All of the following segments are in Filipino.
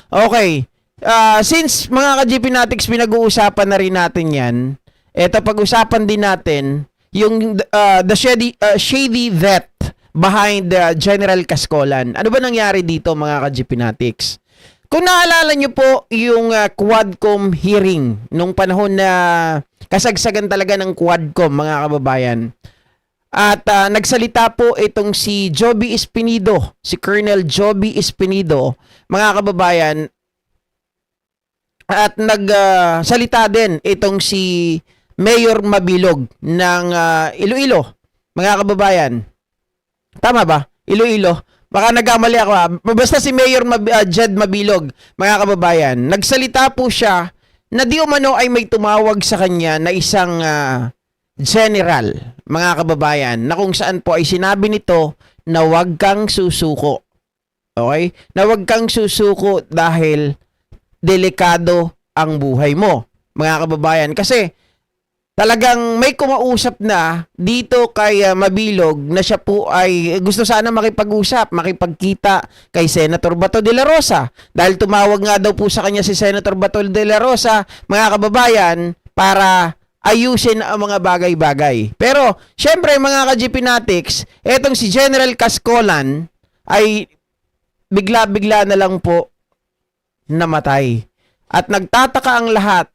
Okay. Since mga ka-GP Natics, pinag-uusapan na rin natin yan, eto pag-usapan din natin yung the shady death behind General Cascolan. Ano ba nangyari dito mga ka-GP Natics? Kung naalala nyo po yung Quadcom hearing nung panahon na kasagsagan talaga ng Quadcom mga kababayan. At nagsalita po itong si Joby Espinido, si Colonel Joby Espinido, mga kababayan. At nagsalita din itong si Mayor Mabilog ng Iloilo, mga kababayan. Tama ba? Iloilo. Baka nagkamali ako. Basta si Mayor Jed Mabilog, mga kababayan. Nagsalita po siya na di umano ay may tumawag sa kanya na isang general, mga kababayan, na kung saan po ay sinabi nito na huwag kang susuko. Okay? Na huwag kang susuko dahil delikado ang buhay mo, mga kababayan. Kasi talagang may kumausap na dito kay Mabilog na siya po ay gusto sana makipag-usap, makipagkita kay Senator Bato de la Rosa. Dahil tumawag nga daw po sa kanya si Senator Bato de la Rosa, mga kababayan, para ayusin ang mga bagay-bagay. Pero, syempre mga ka-GP Natics, etong si General Cascolan ay bigla-bigla na lang po namatay. At nagtataka ang lahat,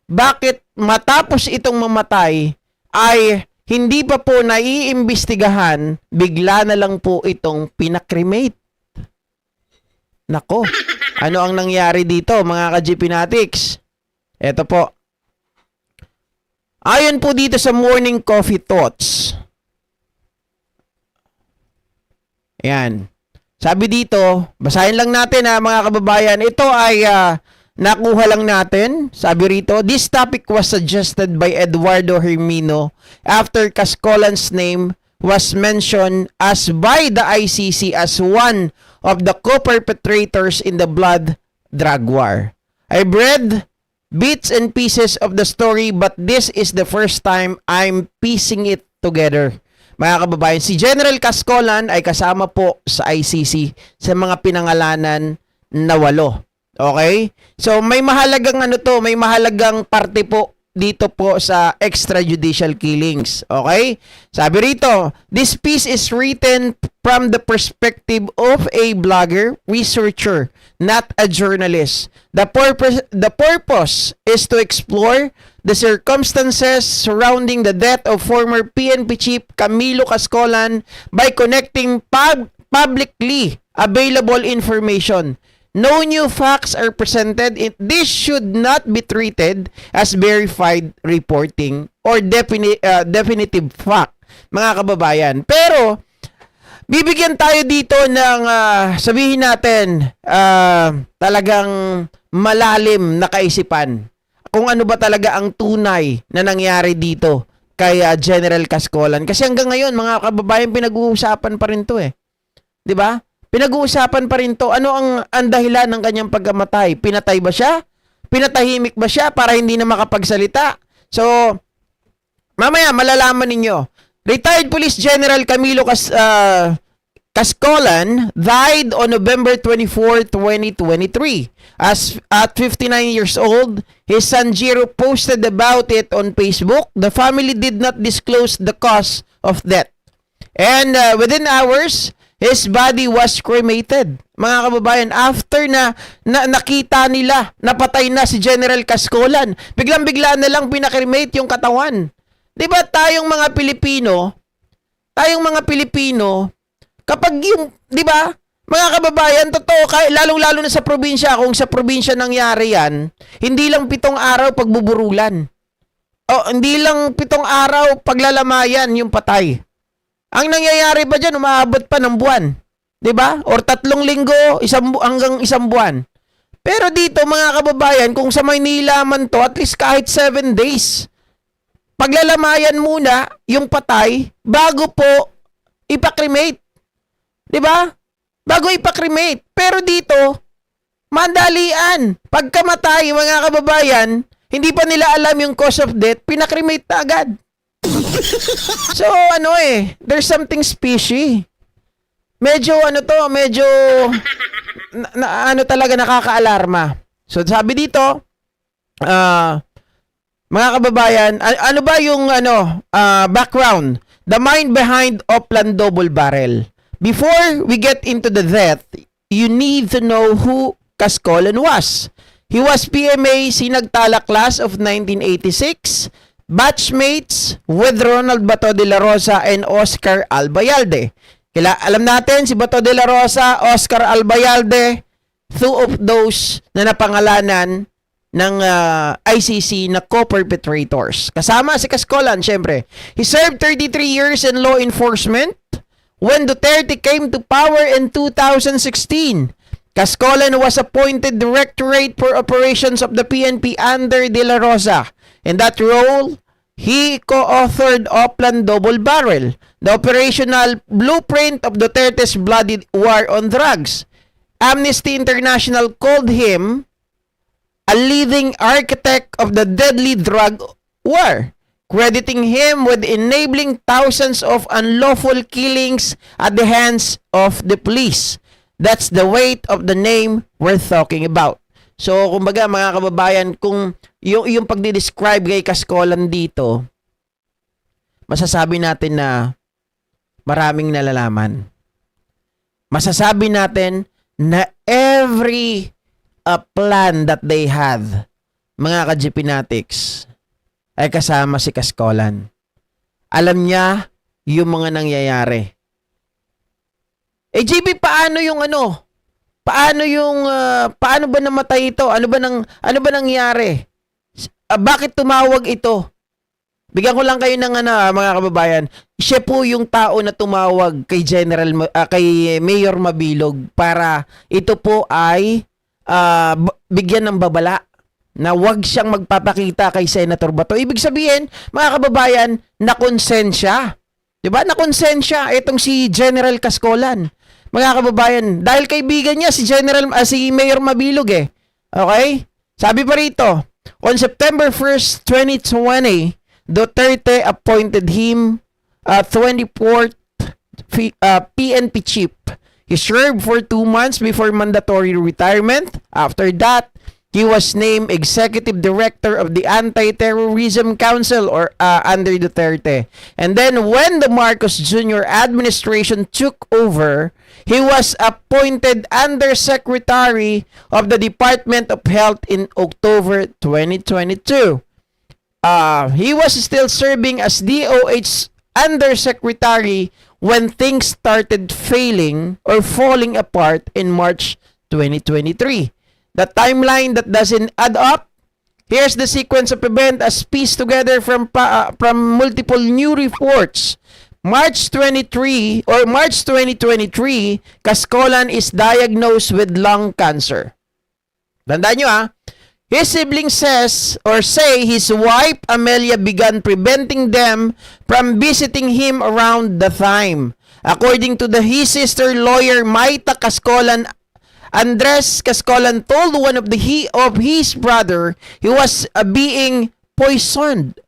bakit matapos itong mamatay ay hindi pa po naiimbestigahan, bigla na lang po itong pinakremate. Nako, ano ang nangyari dito mga ka-GP Natics? Eto po. Ayon po dito sa Morning Coffee Thoughts. Ayan. Sabi dito, basahin lang natin mga kababayan. Ito ay nakuha lang natin. Sabi rito, this topic was suggested by Eduardo Hermino after Cascolan's name was mentioned as by the ICC as one of the co-perpetrators in the blood drug war. I've read bits and pieces of the story but this is the first time I'm piecing it together. Mga kababayan, si General Cascolan ay kasama po sa ICC sa mga pinangalanan na 8. Okay? So may mahalagang may mahalagang parte po dito po sa extrajudicial killings. Okay? Sabi rito, this piece is written from the perspective of a blogger, researcher, not a journalist. The purpose is to explore the circumstances surrounding the death of former PNP chief Camilo Cascolan by connecting publicly available information. No new facts are presented. This should not be treated as verified reporting or definitive fact, mga kababayan. Pero, bibigyan tayo dito ng, sabihin natin, talagang malalim na kaisipan. Kung ano ba talaga ang tunay na nangyari dito kay General Cascolan. Kasi hanggang ngayon, mga kababayan, pinag-uusapan pa rin to eh. 'Di ba? Pinag-uusapan pa rin to. Ano ang dahilan ng kanyang pagkamatay? Pinatay ba siya? Pinatahimik ba siya para hindi na makapagsalita? So, mamaya malalaman ninyo. Retired Police General Camilo Cascolan died on November 24, 2023. At 59 years old, his son Jiro posted about it on Facebook. The family did not disclose the cause of death. And within hours, his body was cremated. Mga kababayan, after na nakita nila, napatay na si General Cascolan, biglang-bigla na lang pinakremate yung katawan. 'Di ba tayong mga Pilipino, kapag yung, 'di ba? Mga kababayan, totoo, lalong-lalo na sa probinsya, kung sa probinsya nangyari yan, hindi lang 7 araw pagbuburulan. O, hindi lang 7 araw paglalamayan yung patay. Ang nangyayari pa dyan, umaabot pa ng buwan. 'Di ba? Or 3 linggo, hanggang 1 buwan. Pero dito, mga kababayan, kung sa Maynila man to, at least kahit 7 days, paglalamayan muna yung patay bago po ipakremate. 'Di ba? Bago ipakremate. Pero dito, mandalian. Pagkamatay, mga kababayan, hindi pa nila alam yung cause of death, pinakremate na agad. So, there's something fishy. medyo ano talaga nakakaalarma. So sabi dito, mga kababayan, ano ba yung background? The mind behind Oplan Double Barrel. Before we get into the death, you need to know who Cascolan was. He was PMA Sinagtala class of 1986, batchmates with Ronald Bato de la Rosa and Oscar Albayalde. Alam natin si Bato de la Rosa, Oscar Albayalde, two of those na napangalanan ng ICC na co-perpetrators. Kasama si Cascolan, syempre. He served 33 years in law enforcement when Duterte came to power in 2016. Cascolan was appointed Directorate for Operations of the PNP under De La Rosa. In that role, he co-authored Oplan Double Barrel, the operational blueprint of Duterte's bloody war on drugs. Amnesty International called him a leading architect of the deadly drug war, crediting him with enabling thousands of unlawful killings at the hands of the police. That's the weight of the name we're talking about. So, kumbaga mga kababayan, kung yung pagdi-describe kay Cascolan dito, masasabi natin na maraming nalalaman. Masasabi natin na every plan that they had, mga ka-GPnatics, ay kasama si Cascolan. Alam niya yung mga nangyayari. JB, paano ba namatay ito? Ano ba nangyari? Bakit tumawag ito? Bigyan ko lang kayo ng mga kababayan. Siya po yung tao na tumawag kay kay Mayor Mabilog para ito po ay bigyan ng babala na wag siyang magpapakita kay Senator Bato. Ibig sabihin, mga kababayan, nakonsensya. 'Di ba? Nakonsensya itong si General Cascolan. Mga kababayan, dahil kaibigan niya si si Mayor Mabilog eh. Okay? Sabi pa rito, on September 1st, 2020, Duterte appointed him 24th PNP chief. He served for 2 months before mandatory retirement. After that, he was named Executive Director of the Anti-Terrorism Council or under Duterte. And then when the Marcos Jr. administration took over, he was appointed Undersecretary of the Department of Health in October 2022. He was still serving as DOH Undersecretary when things started failing or falling apart in March 2023. The timeline that doesn't add up. Here's the sequence of events as pieced together from multiple new reports. March 2023, Cascolan is diagnosed with lung cancer. Tandaan nyo his siblings say his wife Amelia began preventing them from visiting him around the time. According to his sister lawyer Maita Cascolan, Andres Cascolan told one of his brother he was being poisoned,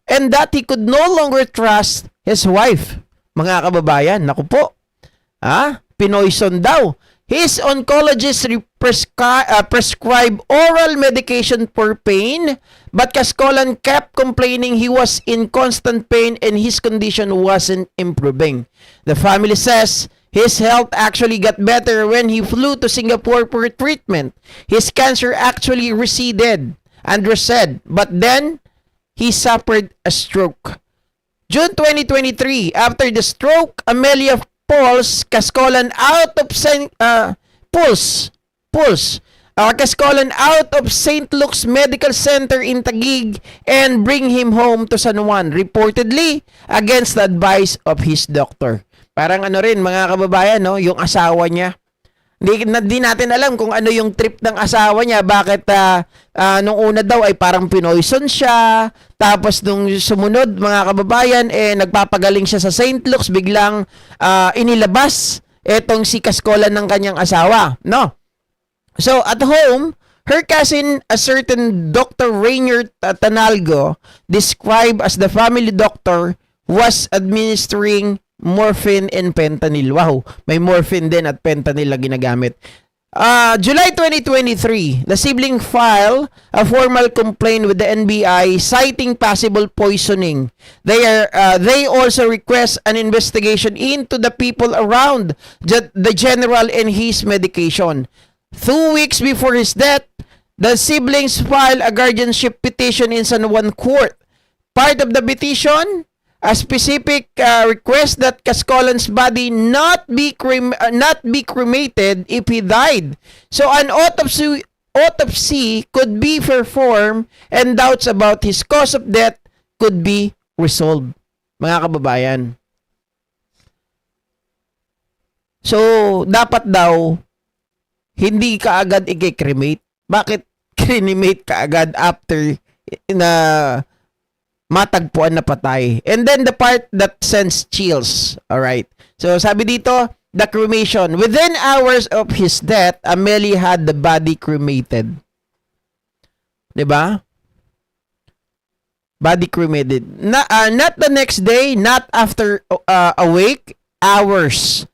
and that he could no longer trust his wife. Mga kababayan, naku po, pinoison daw. His oncologist prescribed oral medication for pain, but Cascolan kept complaining he was in constant pain and his condition wasn't improving. The family says his health actually got better when he flew to Singapore for treatment. His cancer actually receded, Andres said, but then he suffered a stroke. June 2023, after the stroke, Amelia pulls Cascolan out of Cascolan out of St. Luke's Medical Center in Taguig and bring him home to San Juan, reportedly against the advice of his doctor. Parang mga kababayan, yung asawa niya. Hindi natin alam kung ano yung trip ng asawa niya. Bakit nung una daw ay parang pinoison siya. Tapos nung sumunod, mga kababayan, nagpapagaling siya sa St. Luke's. Biglang inilabas etong si Cascolan ng kanyang asawa. No? So, at home, her cousin, a certain Dr. Rainier Tanalgo, described as the family doctor, was administering morphine and fentanyl. Wow, may morphine din at fentanyl na ginagamit. July 2023, the sibling filed a formal complaint with the NBI citing possible poisoning. They also request an investigation into the people around the general and his medication. 2 weeks before his death, the siblings filed a guardianship petition in San Juan Court. Part of the petition, a specific request that Cascolan's body not be cremated if he died. So an autopsy could be performed and doubts about his cause of death could be resolved. Mga kababayan. So, dapat daw hindi ka agad i-cremate. Bakit cremate ka agad after na matagpuan na patay? And then the part that sends chills. Alright. So, sabi dito, the cremation. Within hours of his death, Amelie had the body cremated. Diba? Body cremated. Not the next day, not after a week, hours.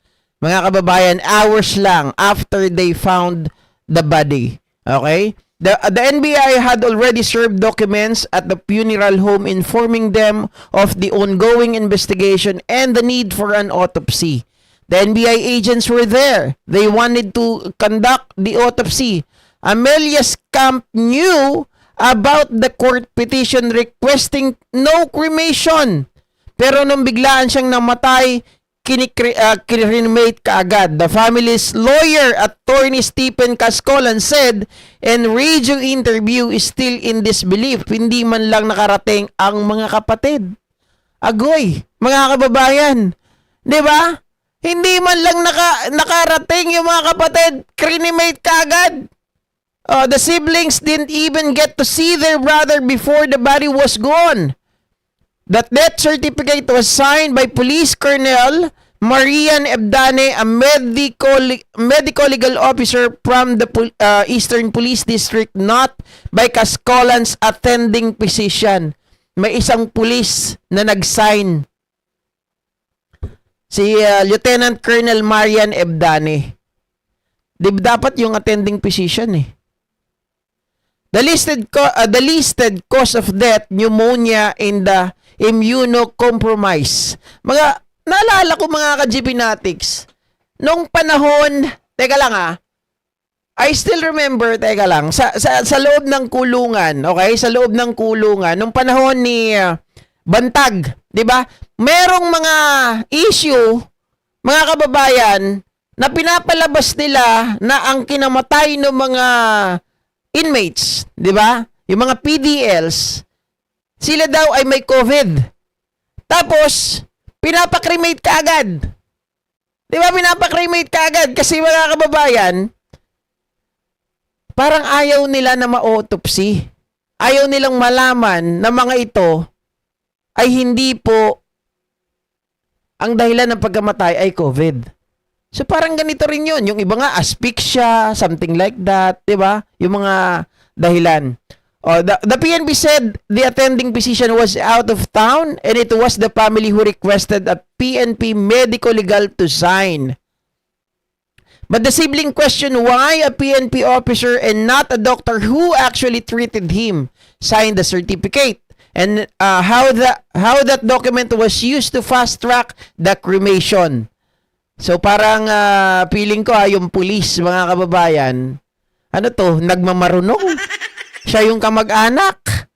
Mga kababayan, hours lang after they found the body. Okay? The NBI had already served documents at the funeral home informing them of the ongoing investigation and the need for an autopsy. The NBI agents were there. They wanted to conduct the autopsy. Amelia's camp knew about the court petition requesting no cremation. Pero nung biglaan siyang namatay, kinremate kaagad. The family's lawyer, attorney Stephen Cascolan, said in radio interview is still in disbelief. Hindi man lang nakarating ang mga kapatid. Agoy, mga kababayan. Di ba? Hindi man lang nakarating yung mga kapatid. Cremate kaagad. The siblings didn't even get to see their brother before the body was gone. That death certificate was signed by Police Colonel Marian Ebdane, a medical legal officer from the Eastern Police District, not by Cascolan's attending physician. May isang pulis na nag-sign. Si Lieutenant Colonel Marian Ebdane. Dapat yung attending physician eh. The listed cause of death, pneumonia in the immunocompromised. Naalala ko mga ka-GPnatics, nung panahon, teka lang I still remember, teka lang, sa loob ng kulungan, okay? Sa loob ng kulungan, nung panahon ni Bantag, di ba? Merong mga issue, mga kababayan, na pinapalabas nila na ang kinamatay ng mga inmates, di ba? Yung mga PDLs, sila daw ay may COVID. Tapos, pinapakremate ka agad. Di ba? Pinapakremate ka agad kasi mga kababayan, parang ayaw nila na ma-autopsy. Ayaw nilang malaman na mga ito ay hindi po ang dahilan ng pagkamatay ay COVID. So parang ganito rin yun. Yung iba nga, asphyxia, something like that. Diba? Yung mga dahilan. The PNP said the attending physician was out of town and it was the family who requested a PNP medical legal to sign. But the sibling questioned why a PNP officer and not a doctor who actually treated him signed the certificate. And how that document was used to fast-track the cremation. So parang feeling ko yung pulis, mga kababayan, ano to, nagmamarunong. Siya yung kamag-anak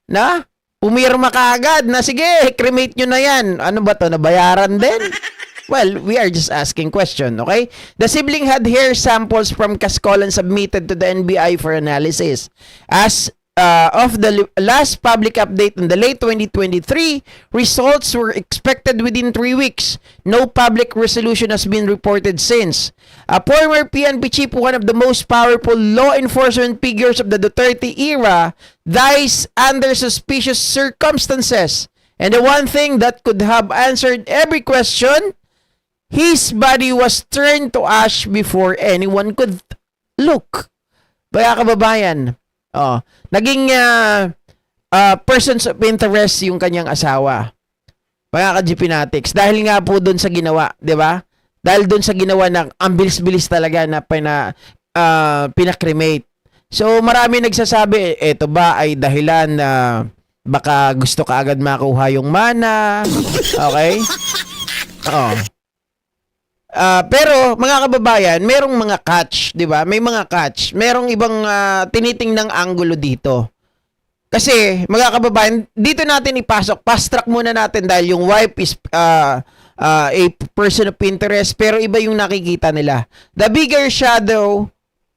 na pumirma ka agad na sige, cremate nyo na yan. Ano ba to, nabayaran din? Well, we are just asking question, okay? The sibling had hair samples from Cascolan submitted to the NBI for analysis. As of the last public update in the late 2023, results were expected within 3 weeks. No public resolution has been reported since. A former PNP chief, one of the most powerful law enforcement figures of the Duterte era, dies under suspicious circumstances. And the one thing that could have answered every question, his body was turned to ash before anyone could look. Kaya kababayan, naging persons of interest yung kanyang asawa. Mga ka-GPnatics, dahil nga po doon sa ginawa, 'di ba? Dahil doon sa ginawa na ang bilis-bilis talaga na pinakremate. So marami nagsasabi, eto ba ay dahilan na baka gusto ka agad makuha yung mana. Okay? Oo. Pero mga kababayan, merong mga catch, 'di ba? May mga catch. Merong ibang tinitingnang anggulo dito. Kasi mga kababayan, dito natin ipasok. Fast track muna natin dahil yung wife is a person of interest, pero iba yung nakikita nila. The bigger shadow,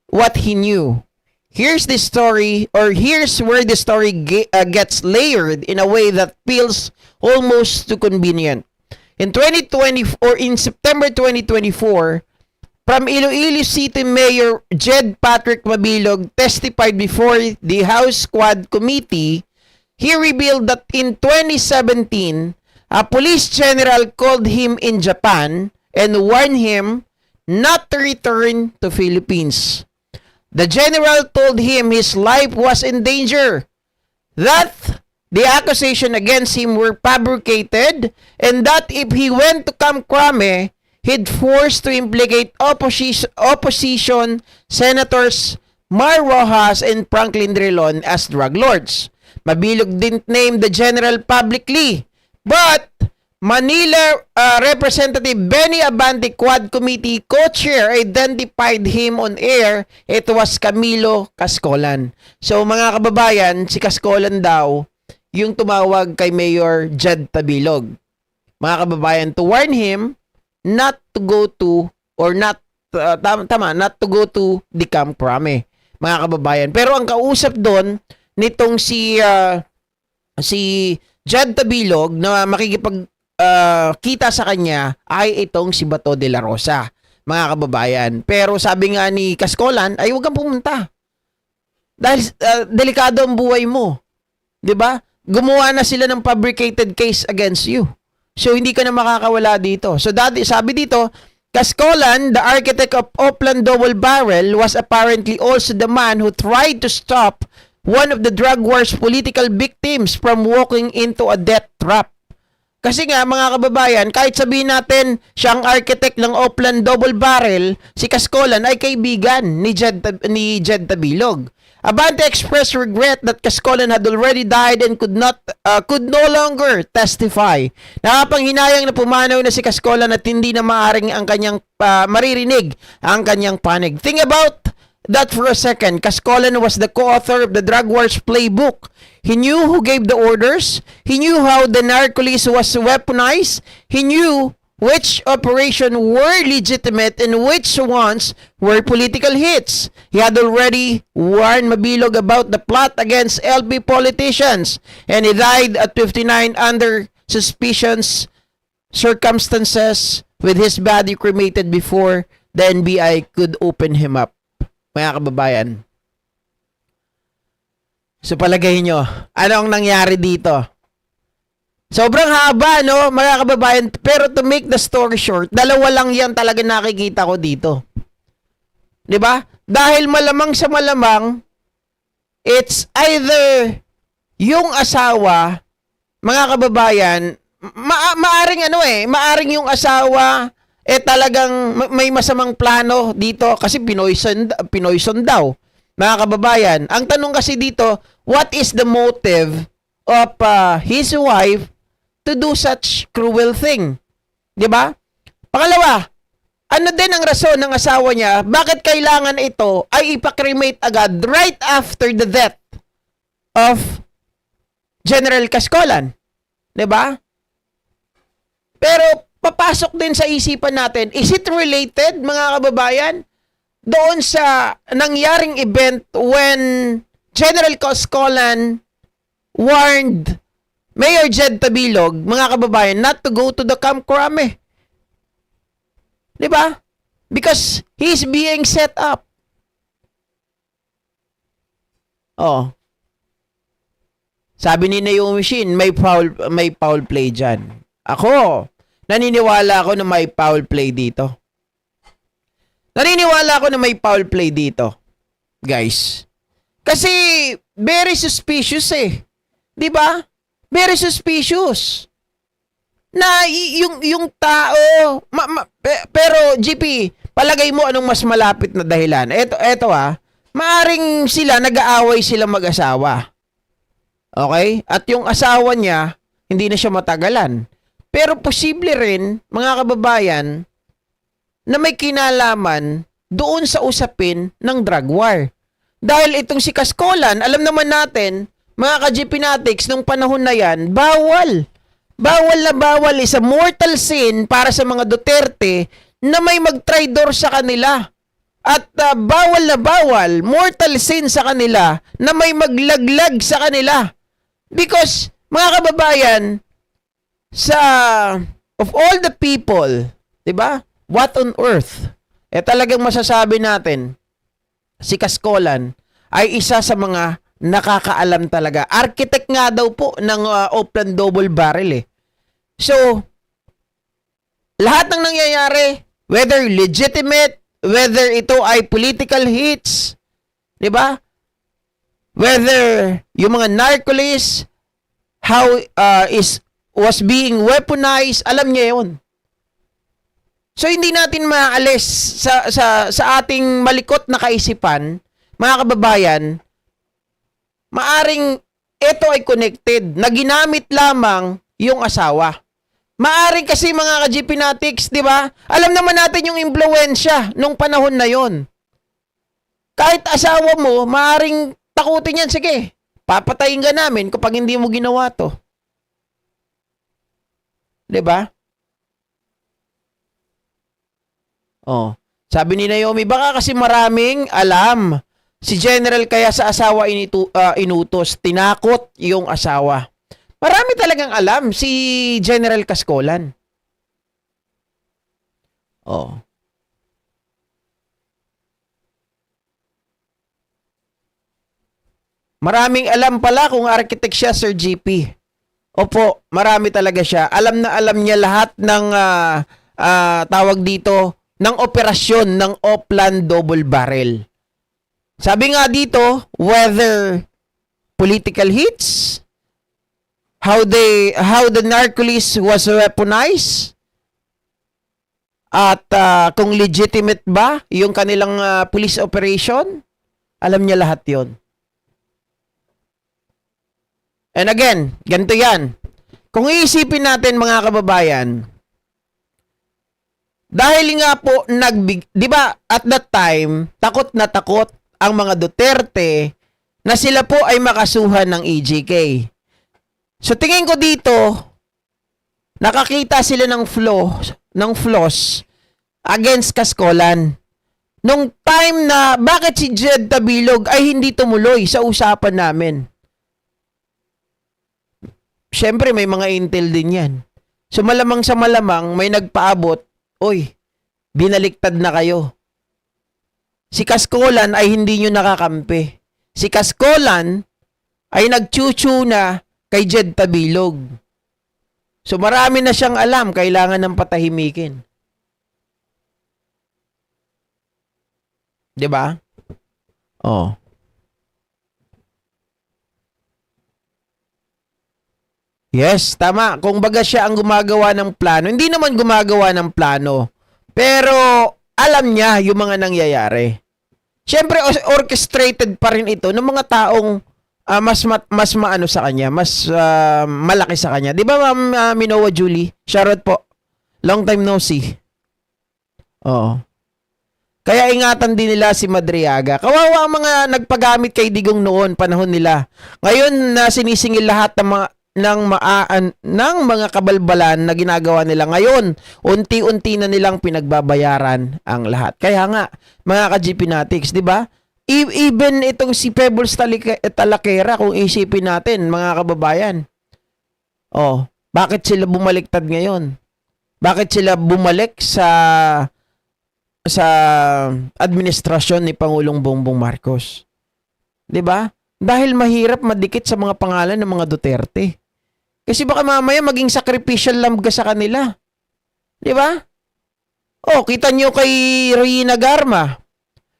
what he knew. Here's the story, or here's where the story gets layered in a way that feels almost too convenient. In 2020 or in September 2024, from Iloilo City Mayor Jed Patrick Mabilog testified before the House Quad Committee. He revealed that in 2017, a police general called him in Japan and warned him not to return to Philippines. The general told him his life was in danger, that the accusation against him were fabricated, and that if he went to Camp Crame, he'd forced to implicate opposition senators Mar Rojas and Franklin Drilon as drug lords. Mabilog didn't name the general publicly, but Manila Representative Benny Abante Quad Committee co-chair identified him on air. It was Camilo Cascolan. So mga kababayan, si Cascolan daw yung tumawag kay Mayor Jed Tabilog. Mga kababayan, to warn him not to go to, or not, not to go to the Camp Crame. Mga kababayan. Pero ang kausap doon, nitong si Jed Tabilog na makikipag kita sa kanya ay itong si Bato de la Rosa, mga kababayan. Pero sabi nga ni Cascolan ay huwag kang pumunta dahil delikado ang buhay mo, 'di ba? Gumawa na sila ng fabricated case against you, so hindi ka na makakawala dito. So sabi dito, Cascolan, the architect of Oplan Double Barrel, was apparently also the man who tried to stop one of the drug war's political victims from walking into a death trap. Kasi nga mga kababayan, kahit sabihin natin siyang architect ng Oplan Double Barrel, si Cascolan ay kaibigan ni Jed Tabilog. Abante expressed regret that Cascolan had already died and could no longer testify. Nakapanghinayang na pumanaw na si Cascolan at hindi na maaring ang kanyang maririnig ang kanyang panig. Think about that for a second. Cascolan was the co-author of the Drug Wars Playbook. He knew who gave the orders. He knew how the narcolis was weaponized. He knew which operation were legitimate and which ones were political hits. He had already warned Mabilog about the plot against LP politicians, and he died at 59 under suspicious circumstances with his body cremated before the NBI could open him up. Mga kababayan. So palagay nyo, ano ang nangyari dito? Sobrang haba, no, mga kababayan. Pero to make the story short, dalawa lang yan talaga nakikita ko dito. 'Di ba? Dahil malamang sa malamang, it's either yung asawa, mga kababayan, maaring yung asawa talagang may masamang plano dito kasi pinoison daw. Mga kababayan, ang tanong kasi dito, what is the motive of his wife to do such cruel thing? 'Di ba? Pangalawa, ano din ang rason ng asawa niya bakit kailangan ito ay ipakremate agad right after the death of General Cascolan? 'Di ba? Pero papasok din sa isipan natin, is it related, mga kababayan, doon sa nangyaring event when General Cascolan warned Mayor Jed Tabilog, mga kababayan, not to go to the Camp Crame? Diba? Because he's being set up. Oh. Sabi ni Naomi Shin, may foul play dyan. Ako, naniniwala ako na may foul play dito. Naniniwala ako na may foul play dito, guys. Kasi very suspicious eh. 'Di ba? Very suspicious. Na yung tao, pero GP, palagay mo anong mas malapit na dahilan? Eto maaring sila nag-aaway sila mag-asawa. Okay? At yung asawa niya, hindi na siya matagalan. Pero posible rin, mga kababayan, na may kinalaman doon sa usapin ng drug war. Dahil itong si Kaskolan, alam naman natin, mga ka-GPnatics, nung panahon na yan, bawal. Bawal na bawal, is a mortal sin para sa mga Duterte na may mag-traitor sa kanila. At bawal na bawal, mortal sin sa kanila na may maglaglag sa kanila. Because, mga kababayan, of all the people, 'di ba? What on earth? Talagang masasabi natin, si Kaskolan ay isa sa mga nakakaalam talaga. Architect nga daw po ng Oplan Double Barrel . So, lahat ng nangyayari, whether legitimate, whether ito ay political hits, 'di ba? Whether yung mga narcolis, how was being weaponized, alam niya yun. So, hindi natin maalis sa ating malikot na kaisipan, mga kababayan, maaring ito ay connected, na ginamit lamang yung asawa. Maaring kasi mga ka-GPnatics, di ba? Alam naman natin yung impluwensya nung panahon na yon. Kahit asawa mo, maaring takutin yan, sige, papatayin ka namin kapag hindi mo ginawa to. Diba? Oh, sabi ni Naomi, baka kasi maraming alam. Si General kaya sa asawa inutos, tinakot yung asawa. Marami talagang alam si General Kaskolan. Oh. Maraming alam pala kung architect siya, Sir GP. Opo, marami talaga siya. Alam na alam niya lahat ng tawag dito, ng operasyon ng Oplan Double Barrel. Sabi nga dito, whether political hits, how the narcolis was weaponized, at kung legitimate ba yung kanilang police operation, alam niya lahat yon. And again, ganito yan. Kung iisipin natin mga kababayan, dahil nga po di ba at that time, takot na takot ang mga Duterte na sila po ay makasuhan ng EJK. So tingin ko dito, nakakita sila ng flaws against Kaskolan. Nung time na bakit si Jed Tabilog ay hindi tumuloy sa usapan namin. Siyempre may mga intel din yan. So malamang sa malamang may nagpaabot, oy, binaliktad na kayo. Si Kaskolan ay hindi nyo nakakampi. Si Kaskolan ay nagchuchu na kay Jed Tabilog. So marami na siyang alam, kailangan ng patahimikin. 'Di ba? Oh. Yes, tama. Kung baga siya ang gumagawa ng plano, hindi naman gumagawa ng plano. Pero alam niya yung mga nangyayari. Siyempre, orchestrated pa rin ito ng mga taong mas maano sa kanya, mas malaki sa kanya. Di ba, Ma'am Minowa Julie? Shoutout po. Long time no see. Oo. Kaya ingatan din nila si Madriaga. Kawawa ang mga nagpagamit kay Digong noon, panahon nila. Ngayon na sinisingil lahat ng mga kabalbalan na ginagawa nila ngayon, unti-unti na nilang pinagbabayaran ang lahat. Kaya nga, mga ka-GPnatics, di ba? Even itong si Pebbles Talakera, kung isipin natin, mga kababayan, bakit sila bumaliktad ngayon? Bakit sila bumalik sa administrasyon ni Pangulong Bongbong Marcos? Di ba? Dahil mahirap madikit sa mga pangalan ng mga Duterte. Kasi baka mamaya maging sacrificial lamb ka sa kanila. Di ba? Kita nyo kay Reyna Garma.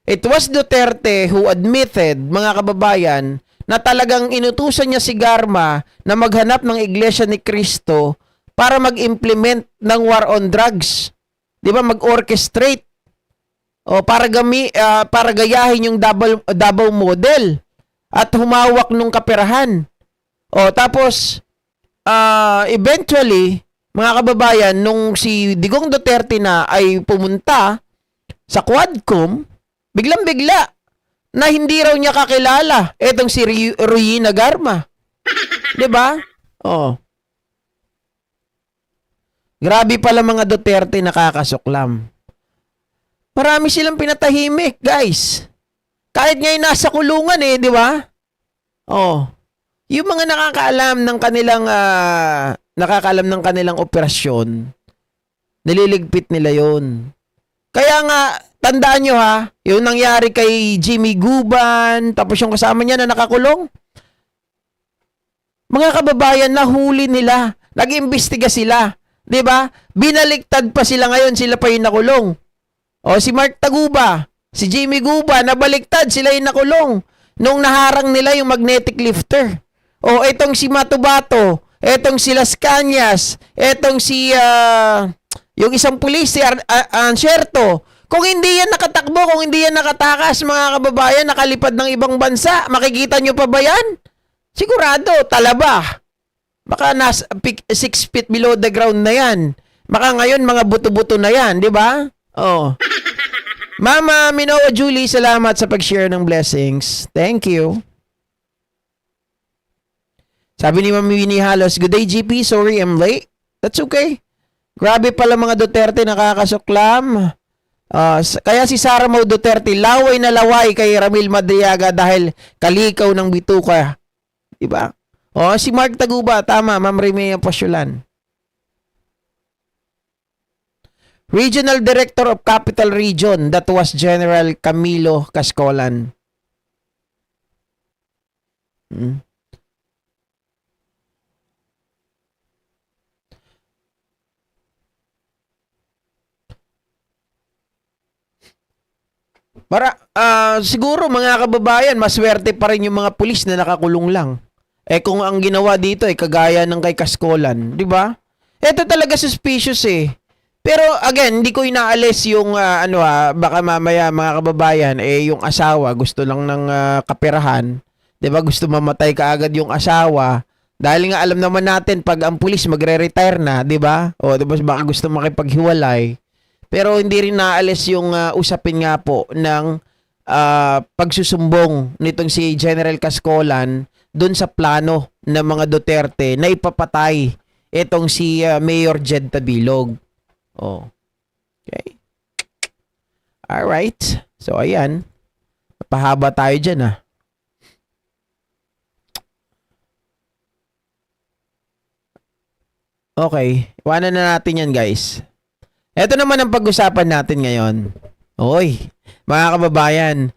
It was Duterte who admitted, mga kababayan, na talagang inutusan niya si Garma na maghanap ng Iglesia ni Cristo para mag-implement ng war on drugs. 'Di ba? Mag-orchestrate. O para gayahin yung Davao model at humawak nung kaperahan. O tapos eventually, mga kababayan, nung si Digong Duterte na ay pumunta sa Quadcom, biglang-bigla na hindi raw niya kakilala etong si Ruina Garma. 'Di ba? Oh. Grabe pala mga Duterte, nakakasuklam. Marami silang pinatahimik, guys. Kahit ngayon nasa kulungan di ba? Oh. Yung mga nakakaalam ng kanilang operasyon, nililigpit nila 'yon. Kaya nga, tandaan nyo yung nangyari kay Jimmy Guban, tapos yung kasama niya na nakakulong. Mga kababayan, nahuli nila. Nag-imbestiga sila. 'Di ba? Binaliktad pa sila ngayon, sila pa yung nakulong. O si Mark Taguba, si Jimmy Guba, nabaliktad, sila yung nakulong. Nung naharang nila yung magnetic lifter. O etong si Matubato, etong si Las Cañas, etong si yung isang pulis, si Ancerto. Kung hindi yan nakatakbo, kung hindi yan nakatakas, mga kababayan, nakalipad ng ibang bansa, makikita nyo pa ba yan? Sigurado, talaba. Baka nasa 6 feet below the ground na yan. Baka ngayon, mga buto-buto na yan, di ba? Oh. Mama Minoa Julie, salamat sa pag-share ng blessings. Thank you. Sabi ni Mami Winnie Halos, good day GP, sorry I'm late. That's okay. Grabe pala mga Duterte, nakakasuklam. Kaya si Sara Mau Duterte, laway na laway kay Ramil Madriaga dahil kalikaw ng bituka. Diba? Si Mark Taguba, tama, Ma'am Remea Pasyolan. Regional Director of Capital Region, that was General Camilo Cascolan. Siguro mga kababayan, maswerte pa rin yung mga pulis na nakakulong lang. Kung ang ginawa dito kagaya ng kay Cascolan, di ba? Ito talaga suspicious Pero again, hindi ko inaalis yung baka mamaya mga kababayan yung asawa gusto lang ng kaperahan, 'di ba? Gusto mamatay kaagad yung asawa dahil nga alam naman natin pag ang pulis magre-retire na, 'di ba? O 'di ba baka gusto makipaghiwalay. Pero hindi rin naalis yung usapin nga po ng pagsusumbong nitong si General Cascolan doon sa plano ng mga Duterte na ipapatay itong si Mayor Jed Tabilog. Okay. Alright. So, ayan. Pahaba tayo dyan Okay. Iwanan na natin yan, guys. Ito naman ang pag-usapan natin ngayon. Oy, mga kababayan.